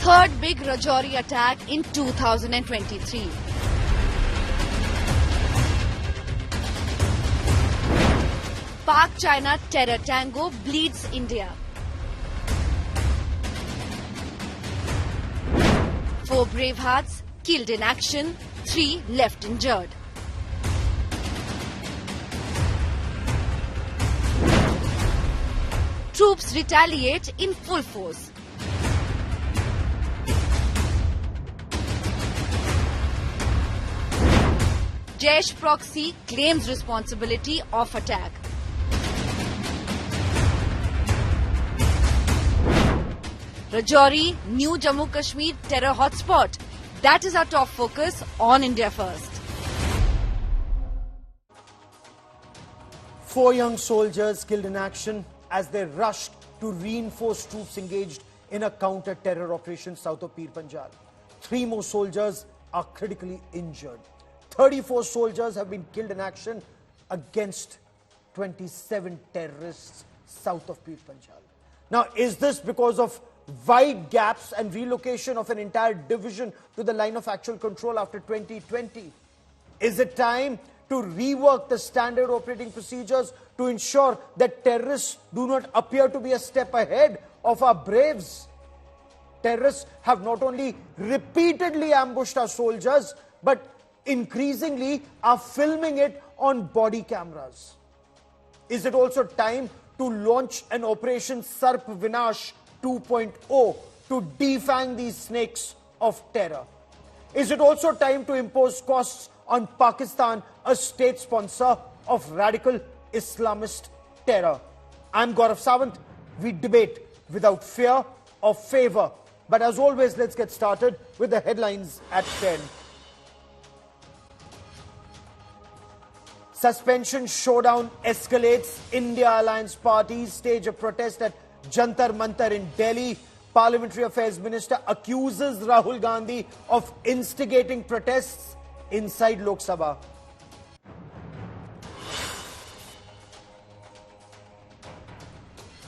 third big Rajouri attack in 2023. Pak-China terror tango bleeds India. 4 brave hearts killed in action, 3 left injured. Troops retaliate in full force. Jaish proxy claims responsibility of attack. Rajouri, new Jammu and Kashmir terror hotspot. That is our top focus on India First. 4 young soldiers killed in action as they rushed to reinforce troops engaged in a counter-terror operation south of Pir Panjal. 3 more soldiers are critically injured. 34 soldiers have been killed in action against 27 terrorists south of Pir Panjal. Now, is this because of wide gaps and relocation of an entire division to the line of actual control after 2020? Is it time to rework the standard operating procedures to ensure that terrorists do not appear to be a step ahead of our braves? Terrorists have not only repeatedly ambushed our soldiers, but increasingly are filming it on body cameras. Is it also time to launch an Operation Sarp Vinash 2.0 to defang these snakes of terror? Is it also time to impose costs on Pakistan, a state sponsor of radical Islamist terror? I'm Gaurav Sawant. We debate without fear or favor. But as always, let's get started with the headlines at 10. Suspension showdown escalates. India Alliance parties stage a protest at Jantar Mantar in Delhi. Parliamentary Affairs Minister accuses Rahul Gandhi of instigating protests inside Lok Sabha.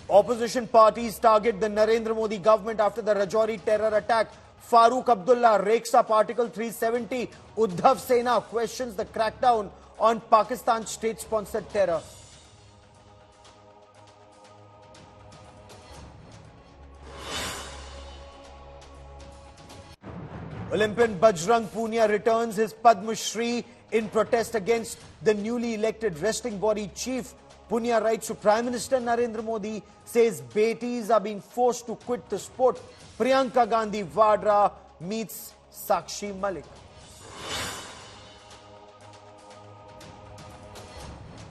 Opposition parties target the Narendra Modi government after the Rajouri terror attack. Farooq Abdullah rakes up Article 370. Uddhav Sena questions the crackdown on Pakistan's state-sponsored terror. Olympian Bajrang Punia returns his Padma Shri in protest against the newly elected wrestling body chief. Punia writes to Prime Minister Narendra Modi, says Betis are being forced to quit the sport. Priyanka Gandhi Vadra meets Sakshi Malik.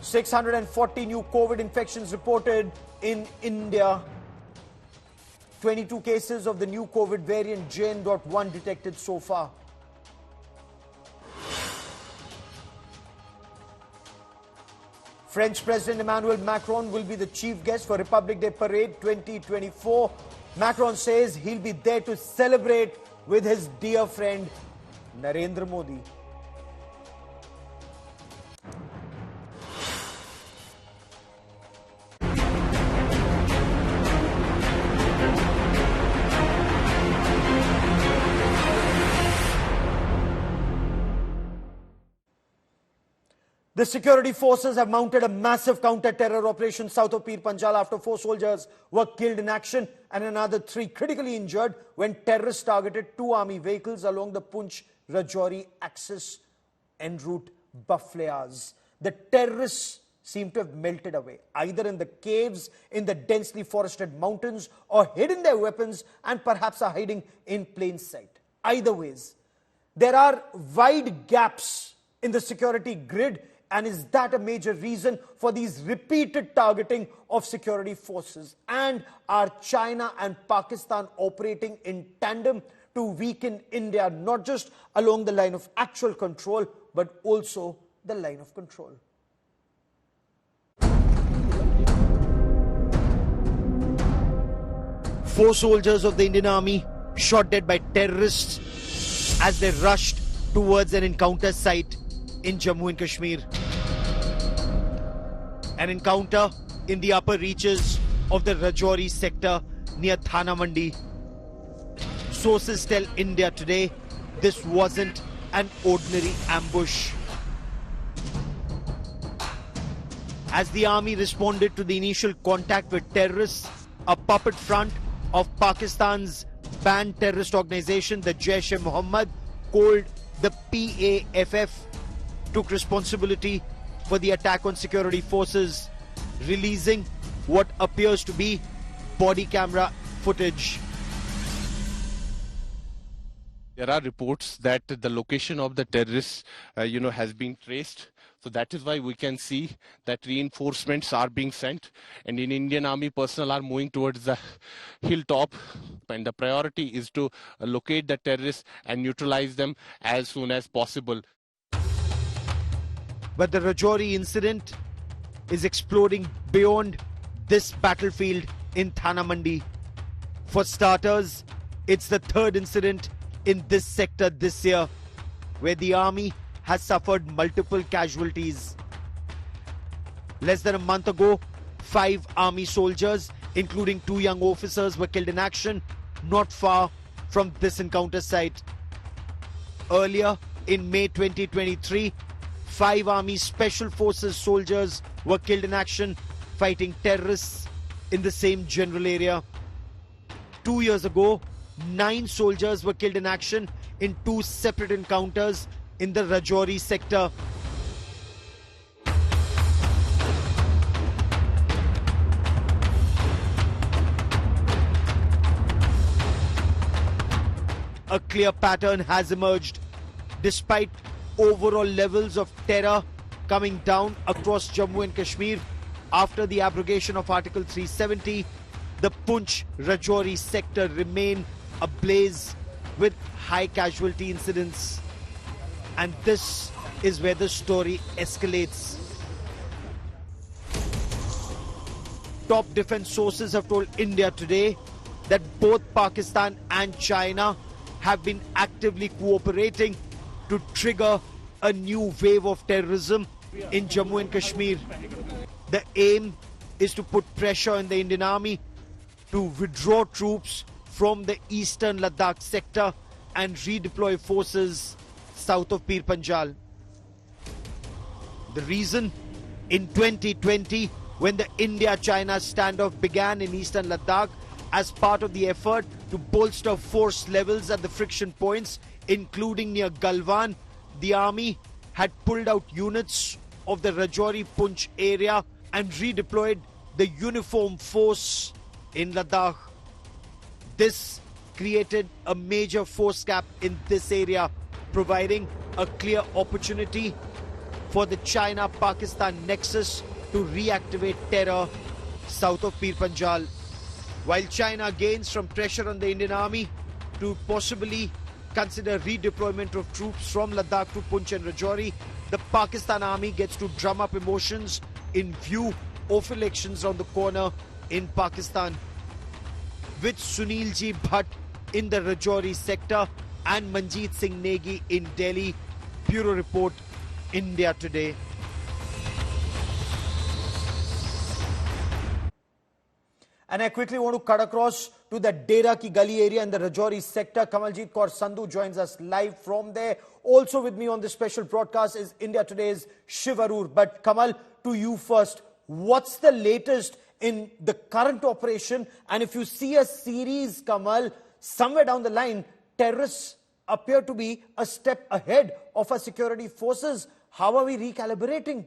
640 new COVID infections reported in India. 22 cases of the new COVID variant JN.1 detected so far. French President Emmanuel Macron will be the chief guest for Republic Day Parade 2024. Macron says he'll be there to celebrate with his dear friend Narendra Modi. The security forces have mounted a massive counter-terror operation south of Pir Panjal after 4 soldiers were killed in action and another 3 critically injured when terrorists targeted 2 army vehicles along the Poonch-Rajouri axis en route Bafleas. The terrorists seem to have melted away, either in the caves in the densely forested mountains or hidden their weapons and perhaps are hiding in plain sight. Either ways, there are wide gaps in the security grid. And is that a major reason for these repeated targeting of security forces? And are China and Pakistan operating in tandem to weaken India, not just along the line of actual control, but also the line of control? Four soldiers of the Indian Army shot dead by terrorists as they rushed towards an encounter site in Jammu and Kashmir. An encounter in the upper reaches of the Rajouri sector near Thana Mandi. Sources tell India Today this wasn't an ordinary ambush. As the army responded to the initial contact with terrorists, a puppet front of Pakistan's banned terrorist organization, the Jaish-e-Mohammed, called the PAFF, took responsibility for the attack on security forces, releasing what appears to be body camera footage. There are reports that the location of the terrorists, has been traced. So that is why we can see that reinforcements are being sent, and in Indian Army personnel are moving towards the hilltop, and the priority is to locate the terrorists and neutralize them as soon as possible. But the Rajouri incident is exploding beyond this battlefield in Thana Mandi. For starters, it's the third incident in this sector this year, where the army has suffered multiple casualties. Less than a month ago, 5 army soldiers, including 2 young officers, were killed in action not far from this encounter site. Earlier, in May 2023, 5 Army Special Forces soldiers were killed in action fighting terrorists in the same general area. 2 years ago, 9 soldiers were killed in action in 2 separate encounters in the Rajouri sector. A clear pattern has emerged. Despite overall levels of terror coming down across Jammu and Kashmir after the abrogation of Article 370, the Punch-Rajouri sector remain ablaze with high casualty incidents. And this is where the story escalates. Top defense sources have told India Today that both Pakistan and China have been actively cooperating to trigger a new wave of terrorism in Jammu and Kashmir. The aim is to put pressure on the Indian Army to withdraw troops from the Eastern Ladakh sector and redeploy forces south of Pir Panjal. The reason? In 2020, when the India-China standoff began in Eastern Ladakh as part of the effort to bolster force levels at the friction points, including near Galwan, the army had pulled out units of the Rajouri Punch area and redeployed the uniform force in Ladakh. This created a major force gap in this area, providing a clear opportunity for the China-Pakistan nexus to reactivate terror south of Pir Panjal. While China gains from pressure on the Indian Army to possibly consider redeployment of troops from Ladakh to Punch and Rajouri, the Pakistan Army gets to drum up emotions in view of elections around the corner in Pakistan. With Sunil Ji Bhatt in the Rajouri sector and Manjeet Singh Negi in Delhi. Bureau Report, India Today. And I quickly want to cut across to the Dera Ki Gali area in the Rajouri sector. Kamaljeet Kaur Sandhu joins us live from there. Also with me on this special broadcast is India Today's Shiv Arur. But Kamal, to you first. What's the latest in the current operation? And if you see a series, Kamal, somewhere down the line, terrorists appear to be a step ahead of our security forces. How are we recalibrating?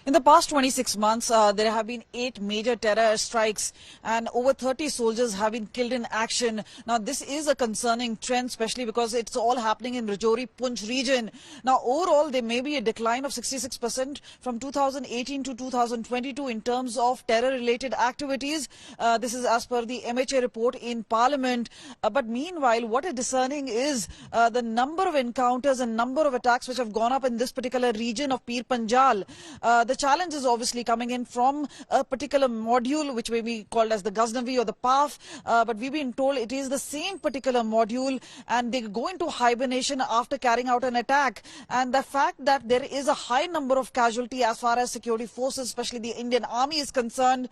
In the past 26 months, there have been 8 major terror strikes and over 30 soldiers have been killed in action. Now, this is a concerning trend, especially because it's all happening in Rajouri Punch region. Now, overall, there may be a decline of 66% from 2018 to 2022 in terms of terror-related activities. This is as per the MHA report in Parliament. But meanwhile, what is discerning is the number of encounters and number of attacks which have gone up in this particular region of Pir Panjal. The the challenge is obviously coming in from a particular module, which may be called as the Ghaznavi or the PAF, but we've been told it is the same particular module, and they go into hibernation after carrying out an attack. And the fact that there is a high number of casualty as far as security forces, especially the Indian Army, is concerned,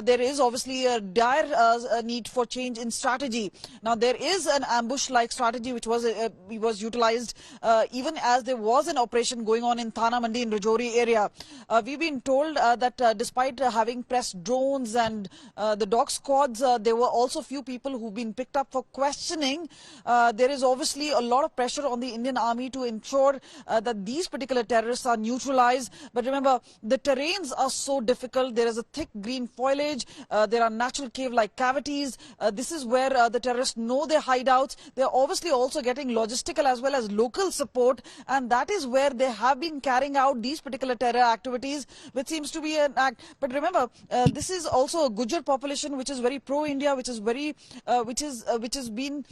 there is obviously a dire need for change in strategy. Now, there is an ambush-like strategy which was utilized even as there was an operation going on in Thana Mandi in Rajouri area. We've been told that despite having pressed drones and the dog squads, there were also few people who've been picked up for questioning. There is obviously a lot of pressure on the Indian Army to ensure that these particular terrorists are neutralized. But remember, the terrains are so difficult. There is a thick green foliage. There are natural cave-like cavities. This is where the terrorists know their hideouts. They're obviously also getting logistical as well as local support, and that is where they have been carrying out these particular terror activities, which seems to be an act. But remember, this is also a Gujar population which is very pro-India, which is very, which has been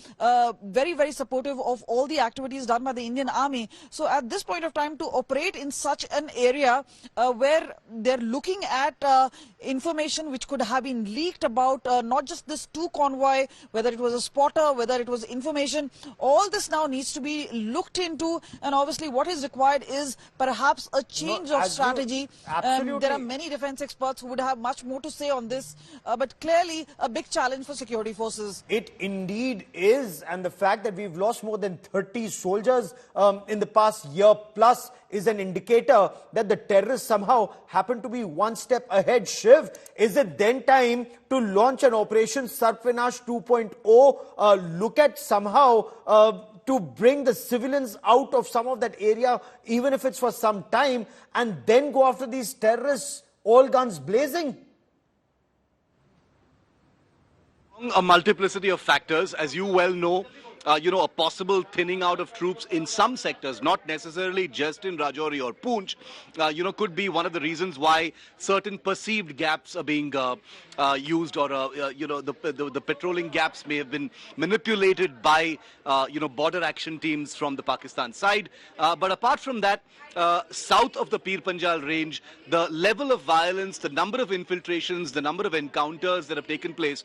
very supportive of all the activities done by the Indian Army. So at this point of time, to operate in such an area where they're looking at information which could have been leaked about not just this two convoy, whether it was a spotter, whether it was information, all this now needs to be looked into, and obviously what is required is perhaps a change of strategy. There are many defense experts who would have much more to say on this, but clearly a big challenge for security forces. It indeed is, and the fact that we've lost more than 30 soldiers in the past year plus is an indicator that the terrorists somehow happen to be one step ahead. Shiv, is it then time to launch an Operation Sarp Vinash 2.0? Look at somehow to bring the civilians out of some of that area, even if it's for some time, and then go after these terrorists, all guns blazing? A multiplicity of factors, as you well know. A possible thinning out of troops in some sectors, not necessarily just in Rajouri or Poonch, could be one of the reasons why certain perceived gaps are being used, or, the patrolling gaps may have been manipulated by, border action teams from the Pakistan side. But apart from that, south of the Pir Panjal range, the level of violence, the number of infiltrations, the number of encounters that have taken place,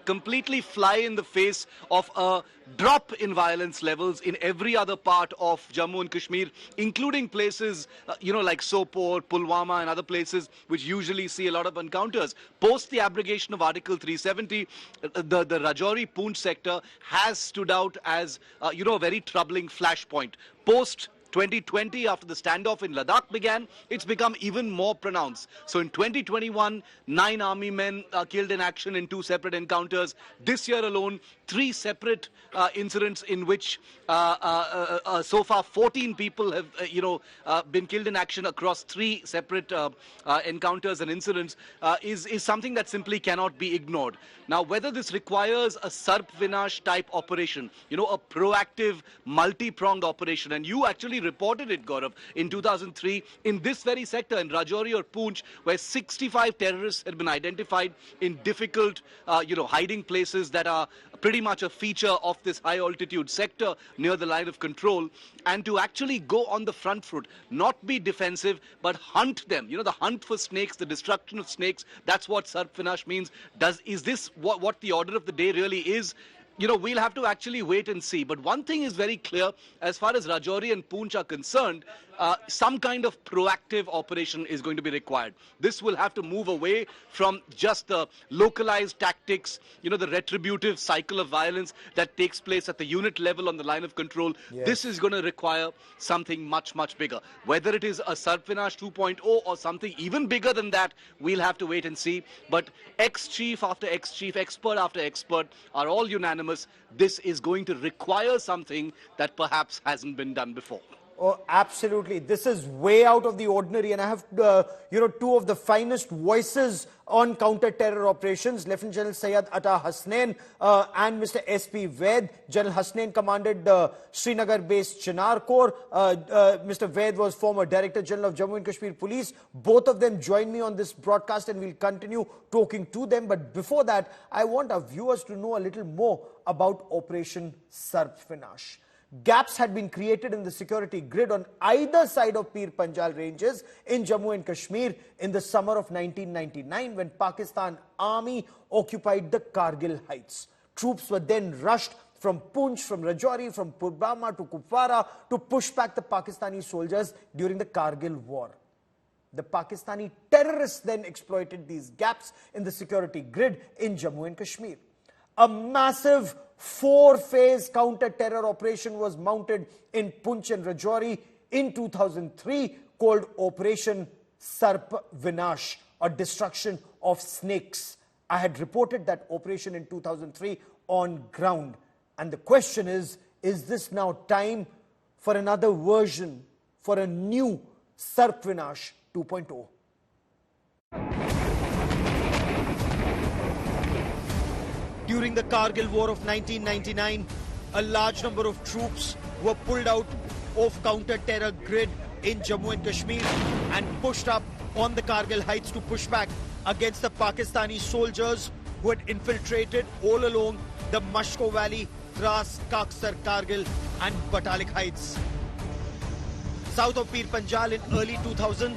completely fly in the face of a drop in violence levels in every other part of Jammu and Kashmir, including places, like Sopore, Pulwama and other places which usually see a lot of encounters. Post the abrogation of Article 370, the Rajouri Poonch sector has stood out as, a very troubling flashpoint. Post 2020, after the standoff in Ladakh began, it's become even more pronounced. So in 2021, 9 army men killed in action in 2 separate encounters. This year alone, 3 separate incidents in which so far 14 people have been killed in action across 3 separate encounters and incidents is something that simply cannot be ignored. Now, whether this requires a Sarp Vinash type operation, a proactive, multi-pronged operation, and you actually reported it, Gaurav, in 2003 in this very sector, in Rajouri or Poonch, where 65 terrorists had been identified in difficult, hiding places that are pretty much a feature of this high altitude sector near the line of control, and to actually go on the front foot, not be defensive, but hunt them. The hunt for snakes, the destruction of snakes, that's what Sarp Vinash means. Is this what the order of the day really is? We'll have to actually wait and see. But one thing is very clear, as far as Rajouri and Poonch are concerned, some kind of proactive operation is going to be required. This will have to move away from just the localized tactics, the retributive cycle of violence that takes place at the unit level on the line of control. Yes. This is going to require something much bigger. Whether it is a Sarp Vinash 2.0 or something even bigger than that, we'll have to wait and see. But ex-chief after ex-chief, expert after expert are all unanimous. This is going to require something that perhaps hasn't been done before. Oh, absolutely. This is way out of the ordinary, and I have, 2 of the finest voices on counter-terror operations, Lieutenant General Syed Atta Hasnain and Mr. S.P. Vaid. General Hasnain commanded the Srinagar-based Chinar Corps. Mr. Vaid was former Director General of Jammu and Kashmir Police. Both of them join me on this broadcast, and we'll continue talking to them. But before that, I want our viewers to know a little more about Operation Sarp Vinash. Gaps had been created in the security grid on either side of Pir Panjal ranges in Jammu and Kashmir in the summer of 1999 when Pakistan Army occupied the Kargil heights. Troops were then rushed from Poonch, from Rajouri, from Pulwama to Kupwara to push back the Pakistani soldiers during the Kargil war. The Pakistani terrorists then exploited these gaps in the security grid in Jammu and Kashmir. A massive 4-phase counter-terror operation was mounted in Poonch and Rajouri in 2003 called Operation Sarp Vinash, or destruction of snakes. I had reported that operation in 2003 on ground. And the question is this now time for another version, for a new Sarp Vinash 2.0? During the Kargil War of 1999, a large number of troops were pulled out of counter-terror grid in Jammu and Kashmir and pushed up on the Kargil heights to push back against the Pakistani soldiers who had infiltrated all along the Mashko Valley, Dras, Kaksar, Kargil and Batalik heights. South of Pir Panjal in early 2000,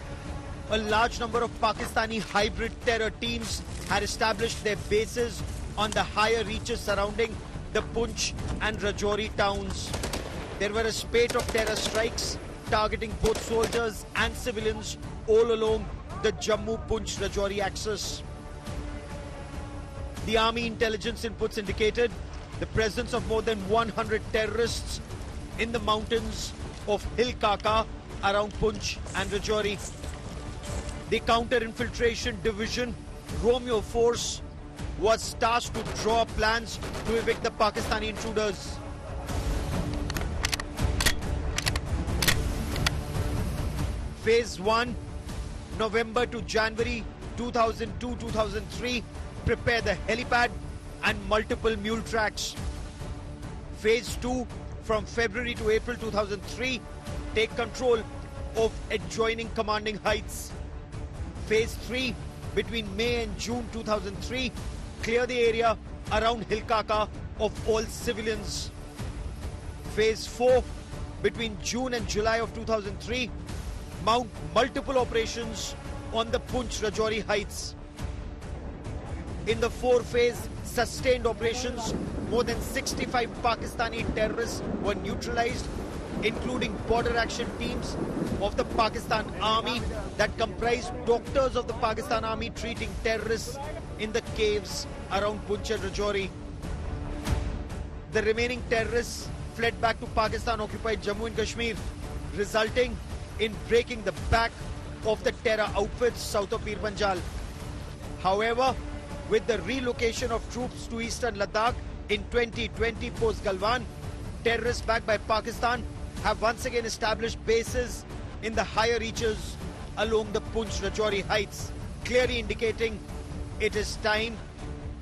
a large number of Pakistani hybrid terror teams had established their bases on the higher reaches surrounding the Poonch and Rajouri towns. There were a spate of terror strikes targeting both soldiers and civilians all along the Jammu-Poonch-Rajouri axis. The army intelligence inputs indicated the presence of more than 100 terrorists in the mountains of Hill Kaka around Poonch and Rajouri. The counter-infiltration division, Romeo Force, was tasked to draw plans to evict the Pakistani intruders. Phase 1, November to January 2002-2003, prepare the helipad and multiple mule tracks. Phase 2, from February to April 2003, take control of adjoining commanding heights. Phase 3, between May and June 2003, clear the area around Hill Kaka of all civilians. Phase 4, between June and July of 2003, mount multiple operations on the Poonch-Rajouri heights. In the 4-phase sustained operations, more than 65 Pakistani terrorists were neutralized, including border action teams of the Pakistan Army that comprised doctors of the Pakistan Army treating terrorists in the caves around Poonch and Rajouri. The remaining terrorists fled back to Pakistan-occupied Jammu and Kashmir, resulting in breaking the back of the terror outfits south of Pir Panjal. However, with the relocation of troops to Eastern Ladakh in 2020 post-Galwan, terrorists backed by Pakistan have once again established bases in the higher reaches along the Poonch-Rajouri heights, clearly indicating it is time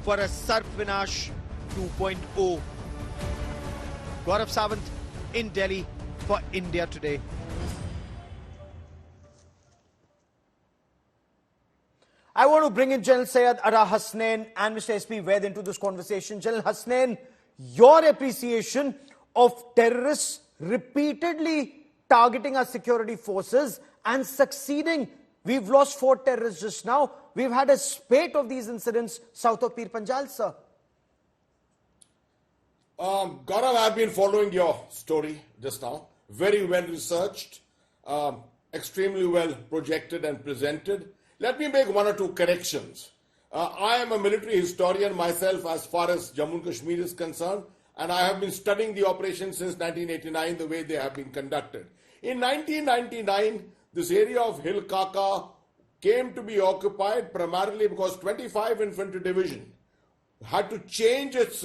for a Sarp Vinash 2.0. Gaurav Sawant in Delhi for India Today. I want to bring in General Syed Ara Hasnain and Mr. S.P. Vaid into this conversation. General Hasnain, your appreciation of terrorists repeatedly targeting our security forces and succeeding. We've lost 4 terrorists just now. We've had a spate of these incidents south of Pir Panjal, sir. Gaurav, I've been following your story just now. Very well researched, extremely well projected and presented. Let me make 1 or 2 corrections. I am a military historian myself as far as Jammu and Kashmir is concerned, and I have been studying the operations since 1989, the way they have been conducted. In 1999, this area of Hill Kaka came to be occupied primarily because 25 Infantry Division had to change its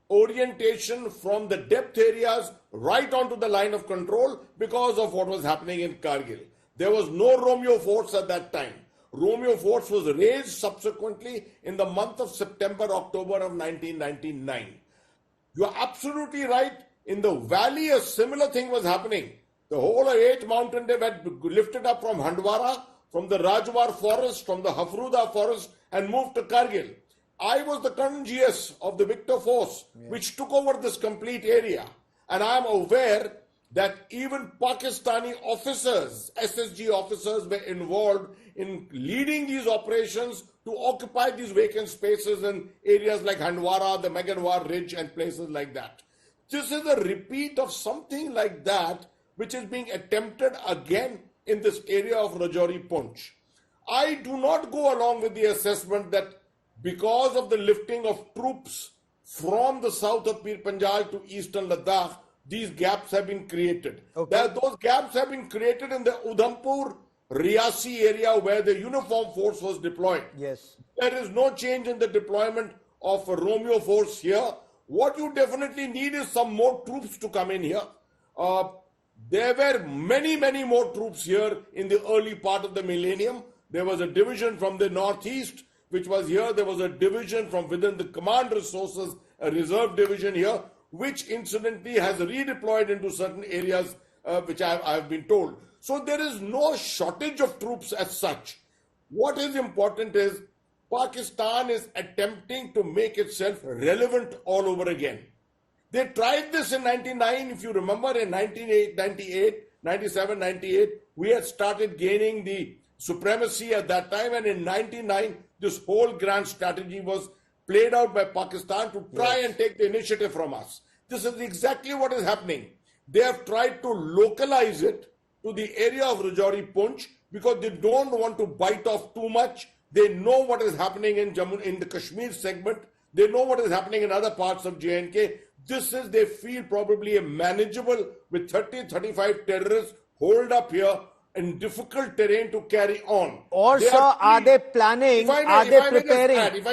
orientation from the depth areas right onto the line of control because of what was happening in Kargil. There was no Romeo Force at that time. Romeo Force was raised subsequently in the month of September, October of 1999. You are absolutely right. In the valley, a similar thing was happening. The whole 8 mountain they had lifted up from Handwara, from the Rajwar forest, from the Hafruda forest, and moved to Kargil. I was the Colonel GS of the Victor Force, which took over this complete area. And I am aware that even Pakistani officers, SSG officers, were involved in leading these operations to occupy these vacant spaces in areas like Handwara, the Meganwar Ridge, and places like that. This is a repeat of something like that, which is being attempted again in this area of Rajouri Poonch. I do not go along with the assessment that because of the lifting of troops from the south of Pir Panjal to Eastern Ladakh, these gaps have been created. Okay. Those gaps have been created in the Udhampur, Riyasi area where the uniform force was deployed. Yes. There is no change in the deployment of a Romeo force here. What you definitely need is some more troops to come in here. There were many, many more troops here in the early part of the millennium. There was a division from the northeast, which was here. There was a division from within the command resources, a reserve division here, which incidentally has redeployed into certain areas, which I have been told. So there is no shortage of troops as such. What is important is Pakistan is attempting to make itself relevant all over again. They tried this in 99, if you remember, in 98, 97, 98, we had started gaining the supremacy at that time, and in 99, this whole grand strategy was played out by Pakistan to try and take the initiative from us. This is exactly what is happening. They have tried to localize it to the area of Rajouri Poonch because they don't want to bite off too much. They know what is happening in Jammu, in the Kashmir segment. They know what is happening in other parts of J&K. This is, they feel, probably a manageable with 30, 35 terrorists holed up here in difficult terrain to carry on. Or, sir, are they planning, are they preparing? If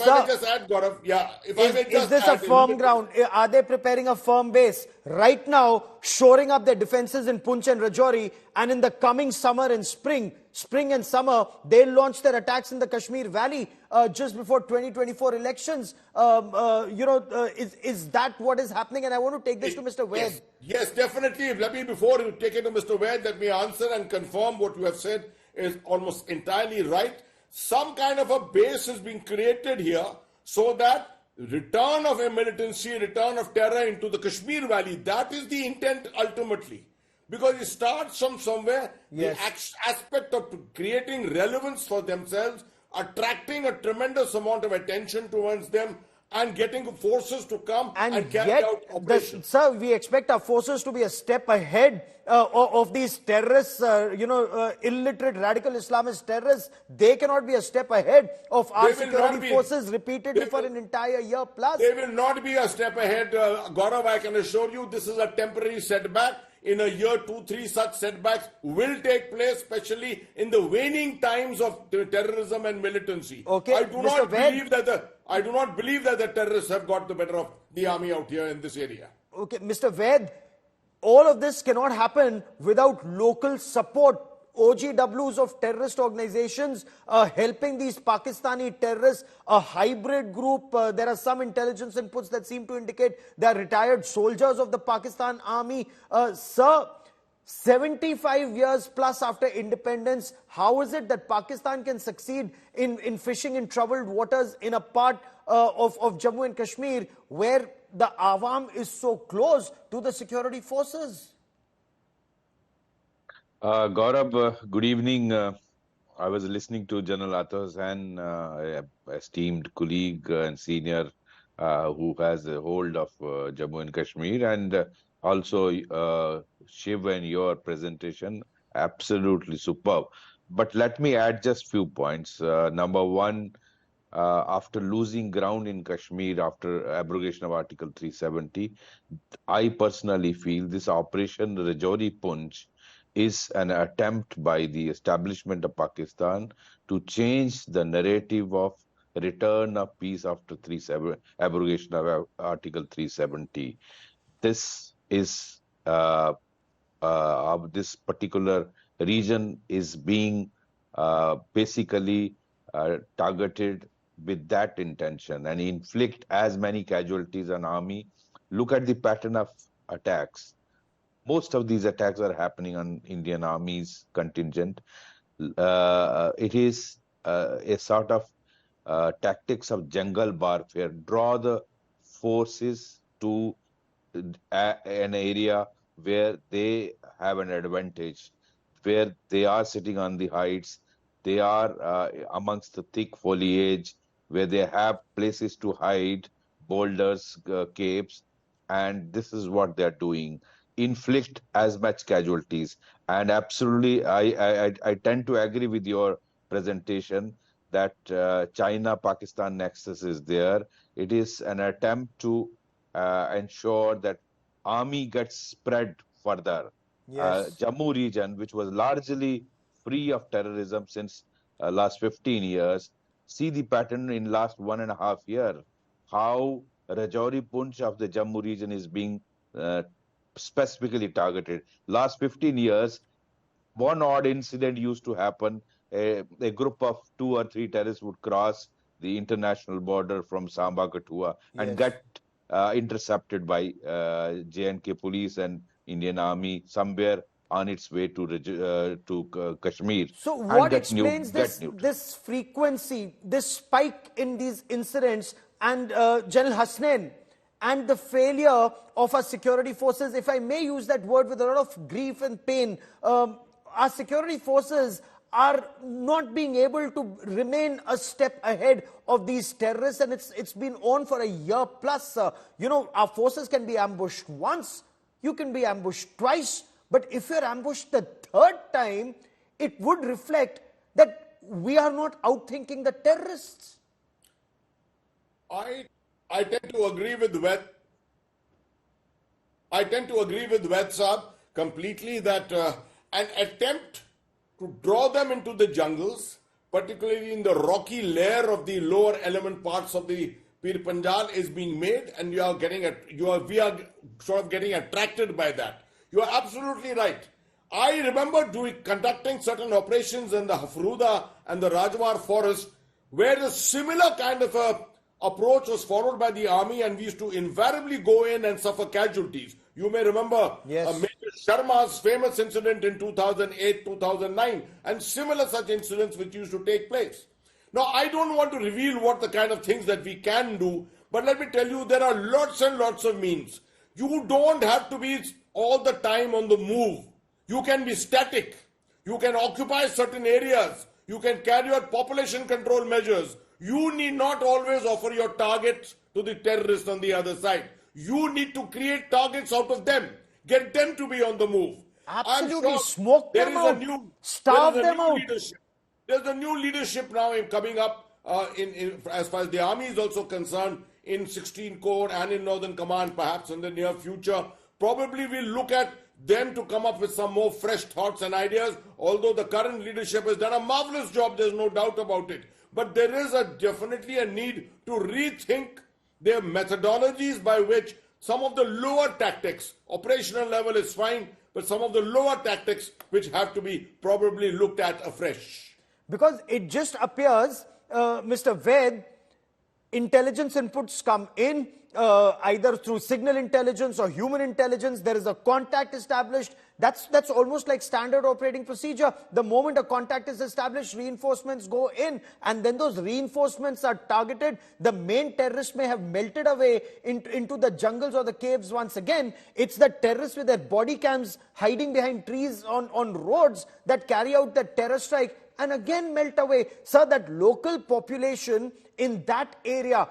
I may just add, Gaurav, yeah. Is this a firm ground? Are they preparing a firm base? Right now, shoring up their defenses in Poonch and Rajouri, and in the coming summer and spring and summer, they'll launch their attacks in the Kashmir Valley just before 2024 elections. Is that what is happening? And I want to take this to Mr. Vaid. Yes, definitely. Let me, before you take it to Mr. Vaid, let me answer and confirm what you have said is almost entirely right. Some kind of a base is being created here so that return of a militancy, return of terror into the Kashmir Valley, that is the intent ultimately. Because it starts from somewhere, the aspect of creating relevance for themselves, attracting a tremendous amount of attention towards them, and getting forces to come and carry out operations. Sir, we expect our forces to be a step ahead of these terrorists, illiterate radical Islamist terrorists. They cannot be a step ahead of our security forces repeatedly for an entire year plus. They will not be a step ahead. Gaurav, I can assure you this is a temporary setback. In a year, 2-3 such setbacks will take place, especially in the waning times of terrorism and militancy. Okay, I do not believe that the terrorists have got the better of the army out here in this area. Okay, Mr. Vaid, all of this cannot happen without local support. OGWs of terrorist organizations helping these Pakistani terrorists, a hybrid group. There are some intelligence inputs that seem to indicate they are retired soldiers of the Pakistan army. Sir, 75 years plus after independence, how is it that Pakistan can succeed in fishing in troubled waters in a part of Jammu and Kashmir where the Awam is so close to the security forces? Gaurav, good evening. I was listening to General Atta Hussain, esteemed colleague and senior who has a hold of Jammu and Kashmir, and also Shiv and your presentation, absolutely superb. But let me add just few points. Number one, after losing ground in Kashmir after abrogation of Article 370, I personally feel this Operation Rajouri Poonch is an attempt by the establishment of Pakistan to change the narrative of return of peace after abrogation of Article 370. This is this particular region is being basically targeted with that intention and inflict as many casualties on army. Look at the pattern of attacks. Most of these attacks are happening on Indian Army's contingent. It is a sort of tactics of jungle warfare. Draw the forces to an area where they have an advantage, where they are sitting on the heights, they are amongst the thick foliage, where they have places to hide, boulders, caves, and this is what they are doing. Inflict as much casualties. And absolutely, I tend to agree with your presentation that China-Pakistan nexus is there. It is an attempt to ensure that army gets spread further. Yes. Jammu region, which was largely free of terrorism since last 15 years, see the pattern in last 1.5 years, how Rajouri Punch of the Jammu region is being uh, specifically targeted. Last 15 years, one odd incident used to happen. A group of 2 or 3 terrorists would cross the international border from Samba Kathua and Yes. get intercepted by J&K police and Indian Army somewhere on its way to Kashmir So and what get explains get this neutralized. this frequency, this spike in these incidents, and General Hasnain, and the failure of our security forces, if I may use that word with a lot of grief and pain, our security forces are not being able to remain a step ahead of these terrorists, and it's been on for a year plus. You know, our forces can be ambushed once, you can be ambushed twice, but if you're ambushed the third time, it would reflect that we are not outthinking the terrorists. I tend to agree with Ved Saab completely that an attempt to draw them into the jungles, particularly in the rocky layer of the lower element parts of the Pir Panjal, is being made, and we are sort of getting attracted by that. You are absolutely right. I remember conducting certain operations in the Hafruda and the Rajwar forest, where a similar kind of a approach was followed by the army, and we used to invariably go in and suffer casualties. You may remember Major Sharma's famous incident in 2008, 2009, and similar such incidents which used to take place. Now, I don't want to reveal what the kind of things that we can do, but let me tell you, there are lots and lots of means. You don't have to be all the time on the move. You can be static. You can occupy certain areas. You can carry out population control measures. You need not always offer your targets to the terrorists on the other side. You need to create targets out of them. Get them to be on the move. Absolutely. Sure Smoke them out. Starve them out. There's a new leadership now coming up as far as the army is also concerned, in 16 Corps and in Northern Command, perhaps in the near future. Probably we'll look at them to come up with some more fresh thoughts and ideas, although the current leadership has done a marvelous job, there's no doubt about it. But there is definitely a need to rethink their methodologies by which some of the lower tactics, operational level is fine, but some of the lower tactics which have to be probably looked at afresh. Because it just appears, Mr. Ved, intelligence inputs come in, either through signal intelligence or human intelligence. There is a contact established. That's almost like standard operating procedure. The moment a contact is established, reinforcements go in, and then those reinforcements are targeted. The main terrorists may have melted away into the jungles or the caves once again. It's the terrorists with their body cams hiding behind trees on roads that carry out the terror strike and again melt away. Sir, that local population in that area,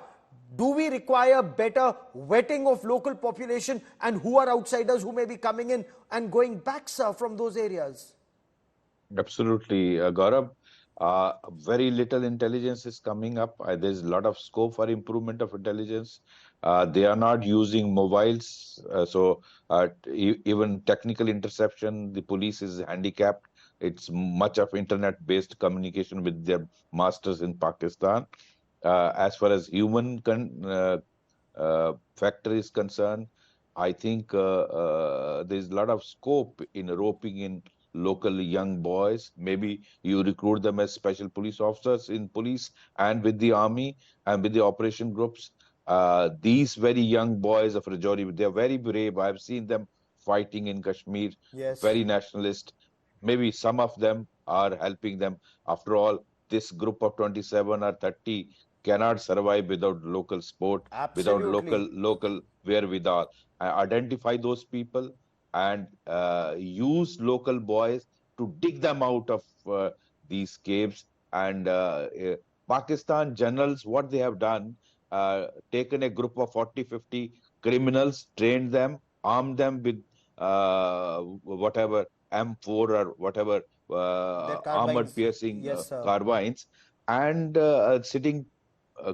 do we require better vetting of local population and who are outsiders who may be coming in and going back, sir, from those areas? Absolutely, Gaurav. Very little intelligence is coming up. There's a lot of scope for improvement of intelligence. They are not using mobiles, even technical interception, the police is handicapped. It's much of internet-based communication with their masters in Pakistan. As far as human factor is concerned, I think there's a lot of scope in roping in local young boys. Maybe you recruit them as special police officers in police and with the army and with the operation groups. These very young boys of Rajouri, they're very brave. I've seen them fighting in Kashmir, very nationalist. Maybe some of them are helping them. After all, this group of 27 or 30 cannot survive without local sport, without Absolutely. local wherewithal. Identify those people and use local boys to dig them out of these caves. And Pakistan generals, what they have done, taken a group of 40-50 criminals, trained them, armed them with whatever M4 or whatever Their armored carbines. piercing Yes, sir. carbines, and sitting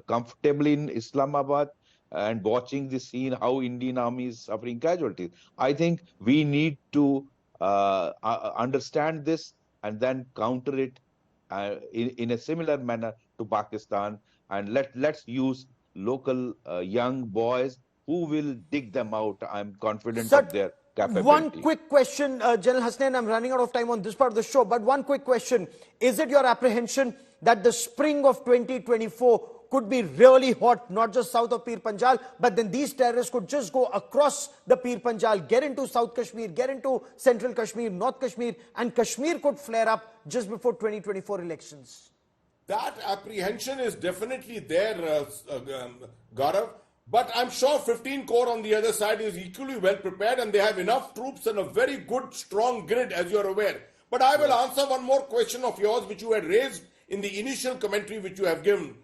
comfortably in Islamabad and watching the scene how Indian army is suffering casualties. I think we need to understand this and then counter it in a similar manner to Pakistan, and let's use local young boys who will dig them out. I'm confident Sir, of their capability. one quick question, General Hasnain, I'm running out of time on this part of the show, but one quick question. Is it your apprehension that the spring of 2024 could be really hot, not just south of Pir Panjal, but then these terrorists could just go across the Pir Panjal, get into South Kashmir, get into Central Kashmir, North Kashmir, and Kashmir could flare up just before 2024 elections? That apprehension is definitely there, Gaurav. But I'm sure 15 Corps on the other side is equally well prepared, and they have enough troops and a very good, strong grid, as you're aware. But I will answer one more question of yours, which you had raised in the initial commentary which you have given.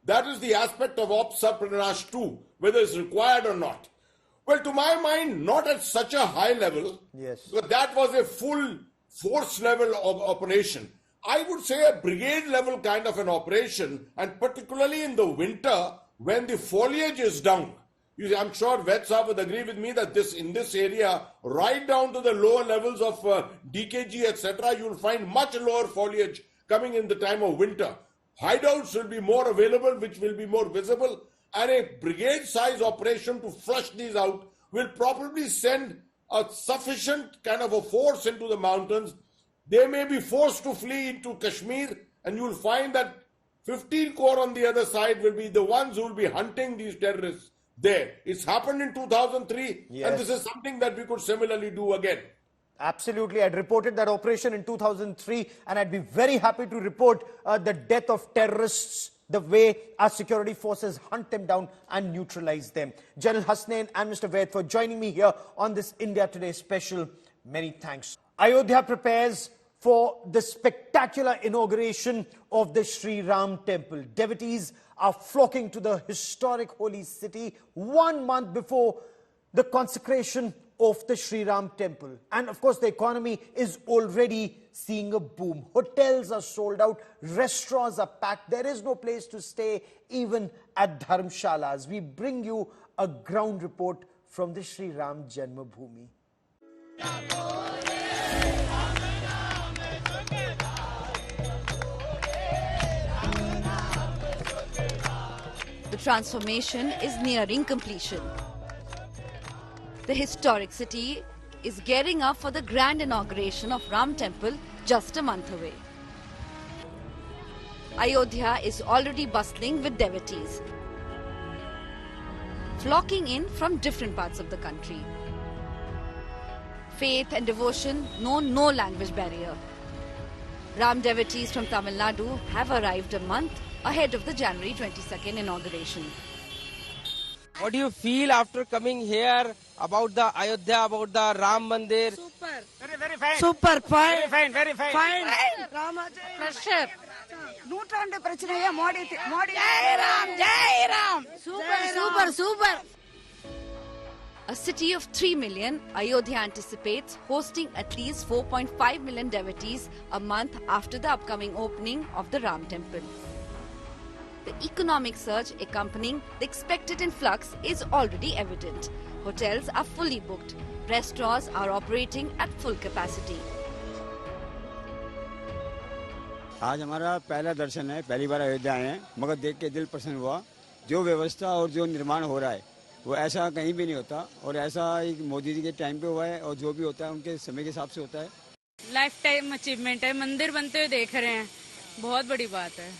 That is the aspect of Operation Sarp Vinash 2, whether it's required or not. Well, to my mind, not at such a high level. Yes. But that was a full force level of operation. I would say a brigade level kind of an operation, and particularly in the winter when the foliage is down. I'm sure Ved Saab would agree with me that in this area, right down to the lower levels of DKG, etc., you'll find much lower foliage coming in the time of winter. Hideouts will be more available, which will be more visible, and a brigade-size operation to flush these out will probably send a sufficient kind of a force into the mountains. They may be forced to flee into Kashmir, and you will find that 15 Corps on the other side will be the ones who will be hunting these terrorists there. It's happened in 2003, and this is something that we could similarly do again. Absolutely. I'd reported that operation in 2003, and I'd be very happy to report the death of terrorists, the way our security forces hunt them down and neutralize them. General Hasnain and Mr. Ved for joining me here on this India Today special. Many thanks. Ayodhya prepares for the spectacular inauguration of the Sri Ram temple. Devotees are flocking to the historic holy city 1 month before the consecration of the Sri Ram temple. And of course, the economy is already seeing a boom. Hotels are sold out, restaurants are packed, there is no place to stay, even at dharmshalas. We bring you a ground report from the Sri Ram Janmabhoomi. The transformation is nearing completion. The historic city is gearing up for the grand inauguration of Ram Temple just a month away. Ayodhya is already bustling with devotees, flocking in from different parts of the country. Faith and devotion know no language barrier. Ram devotees from Tamil Nadu have arrived a month ahead of the January 22nd inauguration. What do you feel after coming here about the Ayodhya, about the Ram Mandir? Super. Very fine. Super, fine. Very fine. Fine. Pressure. நூற்றாண்டு பிரச்சனையே Modi Jai Ram Jai Ram super. A city of 3 million, Ayodhya anticipates hosting at least 4.5 million devotees a month after the upcoming opening of the Ram temple. The economic surge accompanying the expected influx is already evident. Hotels are fully booked. Restaurants are operating at full capacity. आज हमारा पहला दर्शन है, पहली बार अयोध्या आए हैं, मगर देख के दिल प्रसन्न हुआ। जो व्यवस्था और जो निर्माण हो रहा है वो ऐसा कहीं भी नहीं होता, और ऐसा एक मोदी जी के टाइम पे हुआ है, और जो भी होता है उनके समय के हिसाब से होता है। लाइफ टाइम अचीवमेंट है, मंदिर बनते हुए देख रहे हैं, बहुत बड़ी बात है।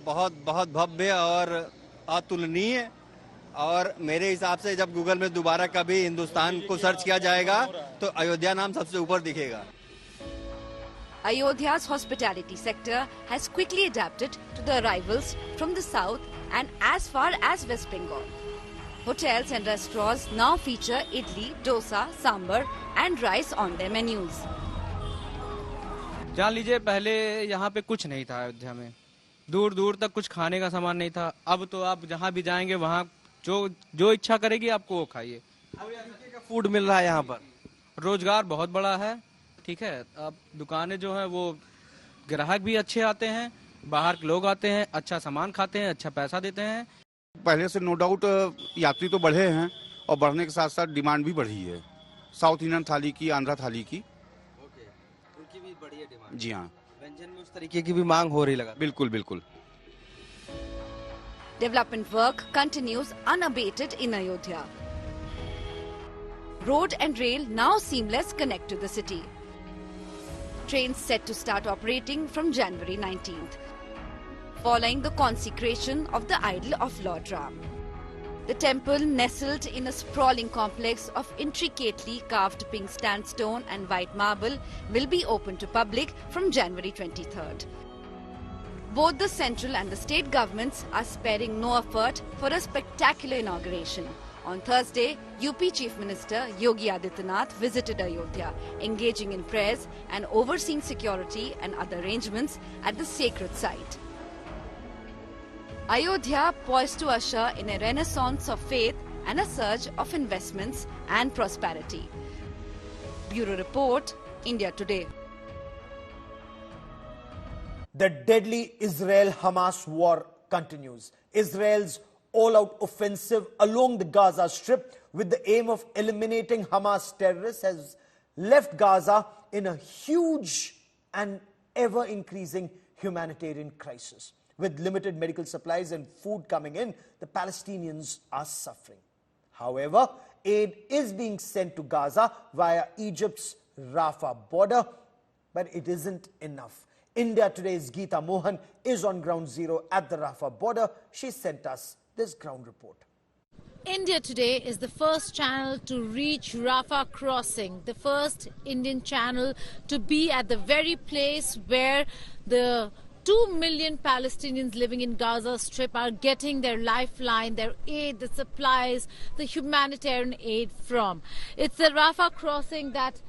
बहुत भव्य और अतुलनीय, और मेरे हिसाब से जब गूगल में दोबारा कभी हिंदुस्तान को सर्च किया जाएगा तो अयोध्या नाम सबसे ऊपर दिखेगा। Ayodhya's hospitality sector has quickly adapted to the arrivals from the south and as far as West Bengal. Hotels and restaurants now feature idli, dosa, sambar and rice on their menus. जान लीजिए पहले यहाँ पे कुछ नहीं था अयोध्या में, दूर दूर तक कुछ खाने का सामान नहीं था। अब तो आप जहाँ भी जाएंगे वहाँ जो इच्छा करेगी आपको वो खाइए। अब का फूड मिल रहा है यहाँ पर, रोजगार बहुत बड़ा है। ठीक है, अब दुकानें जो हैं वो ग्राहक भी अच्छे आते हैं, बाहर के लोग आते हैं, अच्छा सामान खाते हैं, अच्छा पैसा देते हैं। पहले से नो डाउट यात्री तो बढ़े हैं और बढ़ने के साथ साथ डिमांड भी बढ़ी है। साउथ इंडियन थाली की, आंध्रा थाली की, उनकी भी बढ़ी है डिमांड। जी हाँ, व्यंजन में उस तरीके की भी मांग हो रही लगा। बिल्कुल बिल्कुल। Development work continues unabated in Ayodhya. Road and rail now seamless connect to the city. Trains set to start operating from January 19th, following the consecration of the idol of Lord Ram. The temple, nestled in a sprawling complex of intricately carved pink sandstone and white marble, will be open to public from January 23rd. Both the central and the state governments are sparing no effort for a spectacular inauguration. On Thursday, UP Chief Minister Yogi Adityanath visited Ayodhya, engaging in prayers and overseeing security and other arrangements at the sacred site. Ayodhya poised to usher in a renaissance of faith and a surge of investments and prosperity. Bureau Report, India Today. The deadly Israel-Hamas war continues. Israel's all-out offensive along the Gaza Strip with the aim of eliminating Hamas terrorists has left Gaza in a huge and ever-increasing humanitarian crisis. With limited medical supplies and food coming in, the Palestinians are suffering. However, aid is being sent to Gaza via Egypt's Rafah border, but it isn't enough. India Today's Geeta Mohan is on ground zero at the Rafah border. She sent us this ground report. India Today is the first channel to reach Rafah crossing, the first Indian channel to be at the very place where the 2 million Palestinians living in Gaza Strip are getting their lifeline, their aid, the supplies, the humanitarian aid from. It's the Rafah crossing that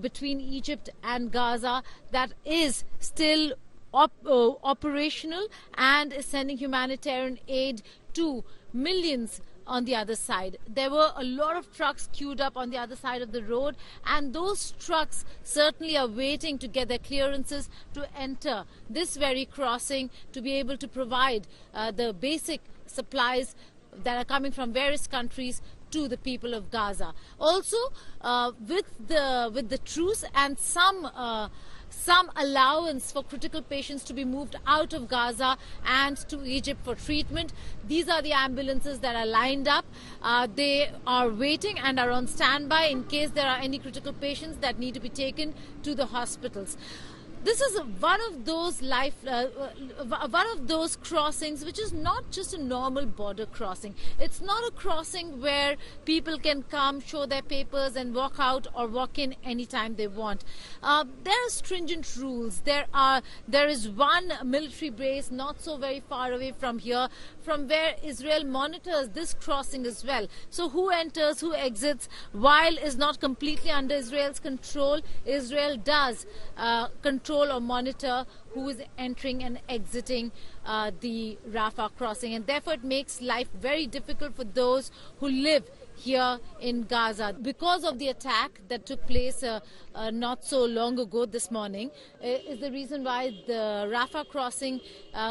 between Egypt and Gaza that is still operational and is sending humanitarian aid to millions on the other side. There were a lot of trucks queued up on the other side of the road, and those trucks certainly are waiting to get their clearances to enter this very crossing to be able to provide the basic supplies that are coming from various countries to the people of Gaza. Also, with the truce and some allowance for critical patients to be moved out of Gaza and to Egypt for treatment. These are the ambulances that are lined up. They are waiting and are on standby in case there are any critical patients that need to be taken to the hospitals. This is one of those crossings which is not just a normal border crossing. It's not a crossing where people can come, show their papers and walk out or walk in anytime they want. There are stringent rules. There is one military base not so very far away from here, from where Israel monitors this crossing as well. So who enters, who exits, while is not completely under Israel's control, Israel does control or monitor who is entering and exiting the Rafah crossing, and therefore it makes life very difficult for those who live here in Gaza. Because of the attack that took place not so long ago this morning is the reason why the Rafah crossing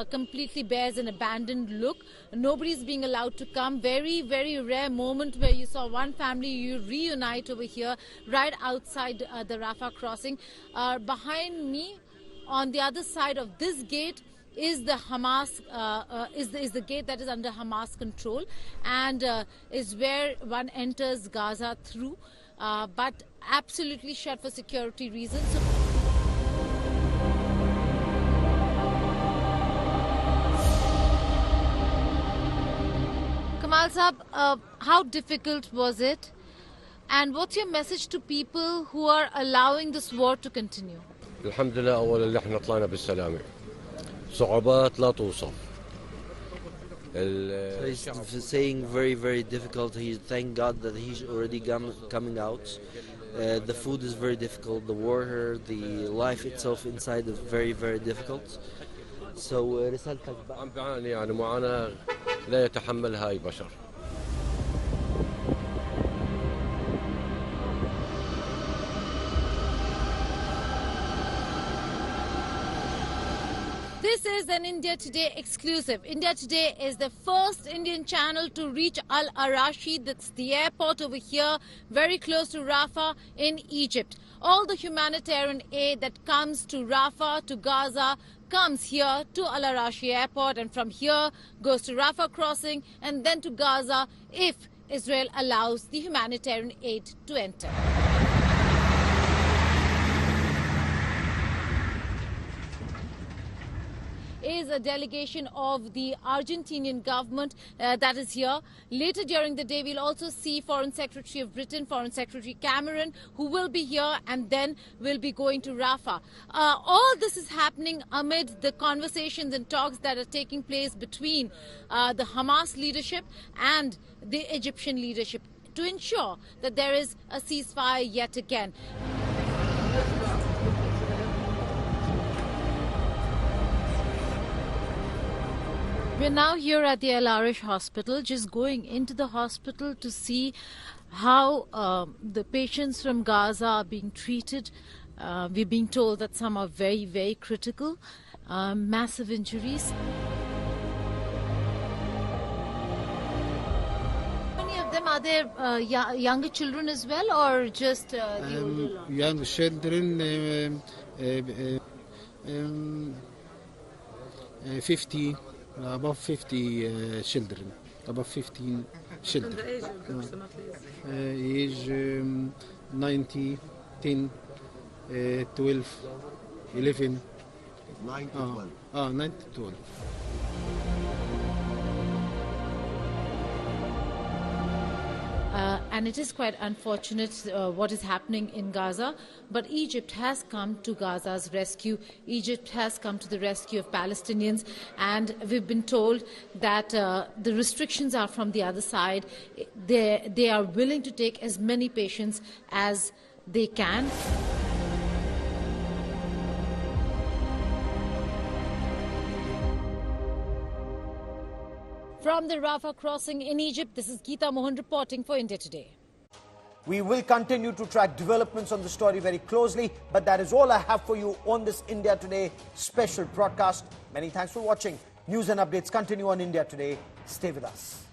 completely bears an abandoned look. Nobody's being allowed to come. Very, very rare moment where you saw one family reunite over here right outside the Rafah crossing. Behind me, on the other side of this gate, is the Hamas is the gate that is under Hamas control and is where one enters Gaza through, but absolutely shut for security reasons. Kamal Saab, how difficult was it? And what's your message to people who are allowing this war to continue? الحمد لله أولا اللي احنا طلعنا بالسلامة. صعوبات لا توصف. He's saying very difficult. Thank God that he's already coming out. The food is very difficult. The water, the life itself inside is very difficult. So رسالتك بقى. عم بعاني يعني معاناة لا يتحملها أي بشر. This is an India Today exclusive. India Today is the first Indian channel to reach Al Arashi, that's the airport over here, very close to Rafah in Egypt. All the humanitarian aid that comes to Rafah, to Gaza, comes here to Al Arashi airport, and from here goes to Rafah crossing and then to Gaza if Israel allows the humanitarian aid to enter. Is a delegation of the Argentinian government that is here. Later during the day, we'll also see Foreign Secretary of Britain, Foreign Secretary Cameron, who will be here and then will be going to Rafah. All this is happening amid the conversations and talks that are taking place between the Hamas leadership and the Egyptian leadership to ensure that there is a ceasefire yet again. We're now here at the Al Arish Hospital, just going into the hospital to see how the patients from Gaza are being treated. We're being told that some are very critical, massive injuries. How many of them are there younger children as well, or just the older ones? Young children, 50. Above 50 children, above 15 children. Age 90, 10, 12, 11. 9 to 12. 9 to 12. And it is quite unfortunate what is happening in Gaza, but Egypt has come to Gaza's rescue. Egypt has come to the rescue of Palestinians, and we've been told that the restrictions are from the other side. They are willing to take as many patients as they can. From the Rafah crossing in Egypt, this is Geeta Mohan reporting for India Today. We will continue to track developments on the story very closely, but that is all I have for you on this India Today special broadcast. Many thanks for watching. News and updates continue on India Today. Stay with us.